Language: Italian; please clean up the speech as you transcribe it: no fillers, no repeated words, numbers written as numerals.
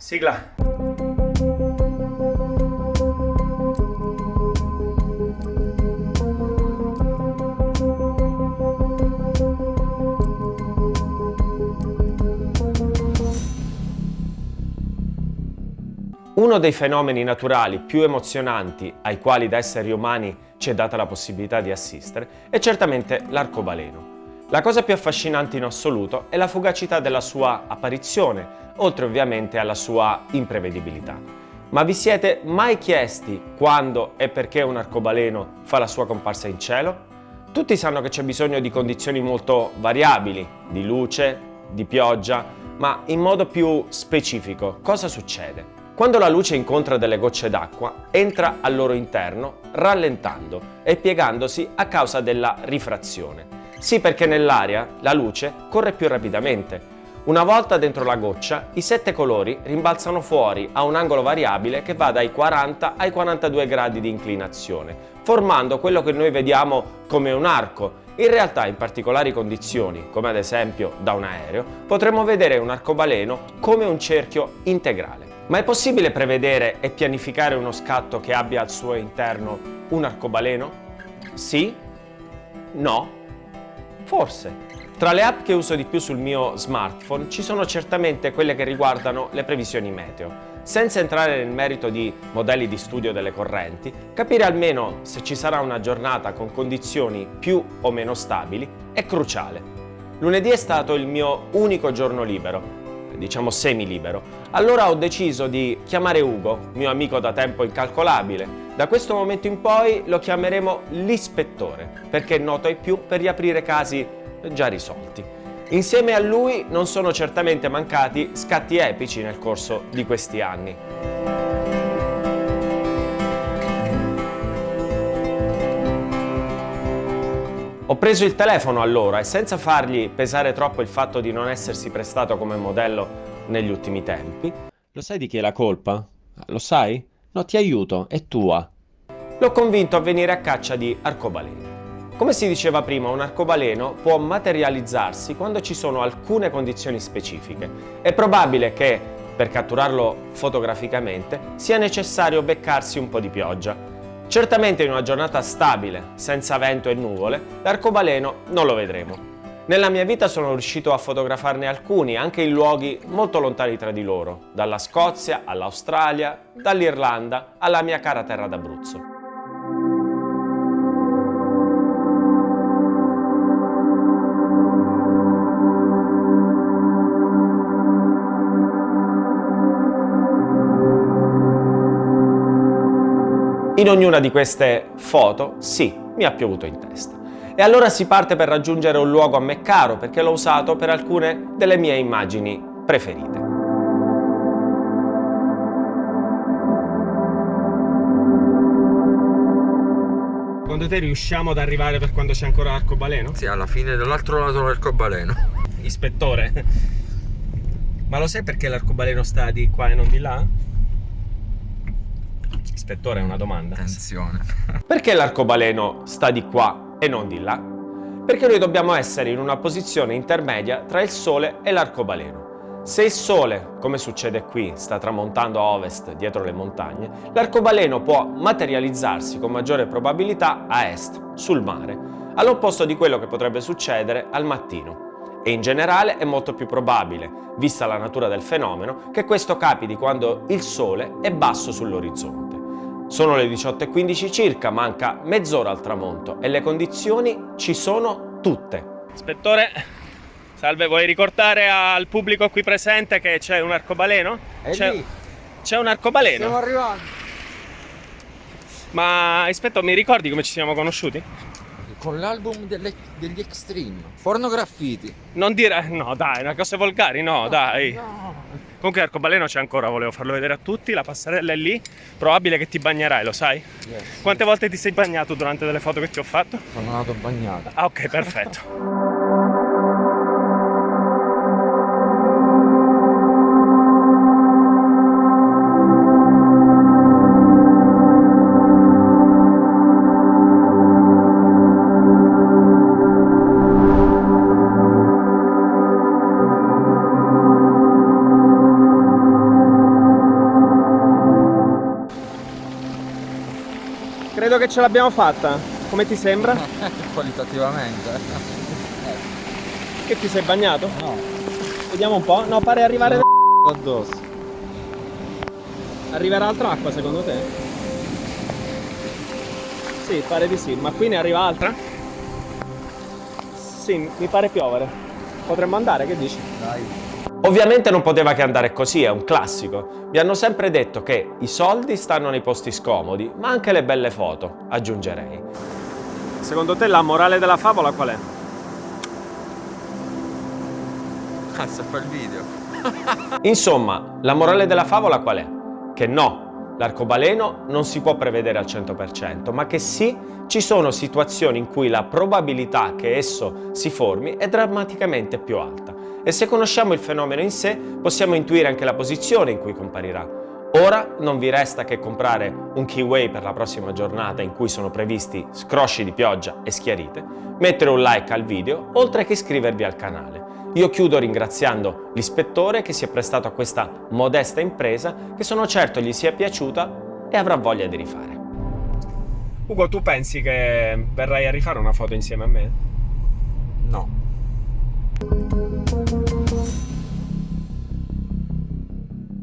Sigla. Uno dei fenomeni naturali più emozionanti ai quali da esseri umani ci è data la possibilità di assistere è certamente l'arcobaleno. La cosa più affascinante in assoluto è la fugacità della sua apparizione, oltre ovviamente alla sua imprevedibilità. Ma vi siete mai chiesti quando e perché un arcobaleno fa la sua comparsa in cielo? Tutti sanno che c'è bisogno di condizioni molto variabili, di luce, di pioggia, ma in modo più specifico cosa succede? Quando la luce incontra delle gocce d'acqua, entra al loro interno rallentando e piegandosi a causa della rifrazione. Sì, perché nell'aria la luce corre più rapidamente. Una volta dentro la goccia, i 7 colori rimbalzano fuori a un angolo variabile che va dai 40 ai 42 gradi di inclinazione, formando quello che noi vediamo come un arco. In realtà, in particolari condizioni, come ad esempio da un aereo, potremmo vedere un arcobaleno come un cerchio integrale. Ma è possibile prevedere e pianificare uno scatto che abbia al suo interno un arcobaleno? Sì? No? Forse. Tra le app che uso di più sul mio smartphone ci sono certamente quelle che riguardano le previsioni meteo. Senza entrare nel merito di modelli di studio delle correnti, capire almeno se ci sarà una giornata con condizioni più o meno stabili è cruciale. Lunedì è stato il mio unico giorno libero, diciamo semi-libero. Allora ho deciso di chiamare Ugo, mio amico da tempo incalcolabile. Da questo momento in poi lo chiameremo l'ispettore, perché è noto ai più per riaprire casi già risolti. Insieme a lui non sono certamente mancati scatti epici nel corso di questi anni. Ho preso il telefono allora e senza fargli pesare troppo il fatto di non essersi prestato come modello negli ultimi tempi. Lo sai di chi è la colpa? Lo sai? No, ti aiuto, è tua. L'ho convinto a venire a caccia di arcobaleni. Come si diceva prima, un arcobaleno può materializzarsi quando ci sono alcune condizioni specifiche. È probabile che, per catturarlo fotograficamente, sia necessario beccarsi un po' di pioggia. Certamente in una giornata stabile, senza vento e nuvole, l'arcobaleno non lo vedremo. Nella mia vita sono riuscito a fotografarne alcuni, anche in luoghi molto lontani tra di loro, dalla Scozia all'Australia, dall'Irlanda alla mia cara terra d'Abruzzo. In ognuna di queste foto, sì, mi ha piovuto in testa. E allora si parte per raggiungere un luogo a me caro, perché l'ho usato per alcune delle mie immagini preferite. Secondo te riusciamo ad arrivare per quando c'è ancora l'arcobaleno? Sì, alla fine dall'altro lato dell'arcobaleno. Ispettore, ma lo sai perché l'arcobaleno sta di qua e non di là? Ispettore, è una domanda. Attenzione. Perché l'arcobaleno sta di qua e non di là? Perché noi dobbiamo essere in una posizione intermedia tra il Sole e l'arcobaleno. Se il Sole, come succede qui, sta tramontando a ovest dietro le montagne, l'arcobaleno può materializzarsi con maggiore probabilità a est, sul mare, all'opposto di quello che potrebbe succedere al mattino. E in generale è molto più probabile, vista la natura del fenomeno, che questo capiti quando il Sole è basso sull'orizzonte. Sono le 18:15 circa, manca mezz'ora al tramonto e le condizioni ci sono tutte. Ispettore, salve, vuoi ricordare al pubblico qui presente che c'è un arcobaleno? C'è un arcobaleno? Stiamo arrivando. Ma ispettore, mi ricordi come ci siamo conosciuti? Con l'album degli Extreme. Pornograffiti. Non dire... No, dai, una cosa volgari, no, dai. No. Comunque l'arcobaleno c'è ancora, volevo farlo vedere a tutti, la passerella è lì, probabile che ti bagnerai, lo sai? Yes. Quante volte ti sei bagnato durante delle foto che ti ho fatto? Sono andato bagnato. Ah, ok, perfetto. credo che ce l'abbiamo fatta. Come ti sembra? Qualitativamente. Che ti sei bagnato? No. Vediamo un po'. No, pare arrivare Addosso. Arriverà altra acqua secondo te? Sì, pare di sì. Ma qui ne arriva altra? Sì, mi pare piovere. Potremmo andare, che dici? Dai. Ovviamente non poteva che andare così, è un classico. Mi hanno sempre detto che i soldi stanno nei posti scomodi, ma anche le belle foto, aggiungerei. Secondo te la morale della favola qual è? Cazzo, fa il video. Insomma, la morale della favola qual è? Che no, l'arcobaleno non si può prevedere al 100%, ma che sì, ci sono situazioni in cui la probabilità che esso si formi è drammaticamente più alta. E se conosciamo il fenomeno in sé, possiamo intuire anche la posizione in cui comparirà. Ora non vi resta che comprare un Keyway per la prossima giornata in cui sono previsti scrosci di pioggia e schiarite, mettere un like al video, oltre che iscrivervi al canale. Io chiudo ringraziando l'ispettore che si è prestato a questa modesta impresa, che sono certo gli sia piaciuta e avrà voglia di rifare. Ugo, tu pensi che verrai a rifare una foto insieme a me?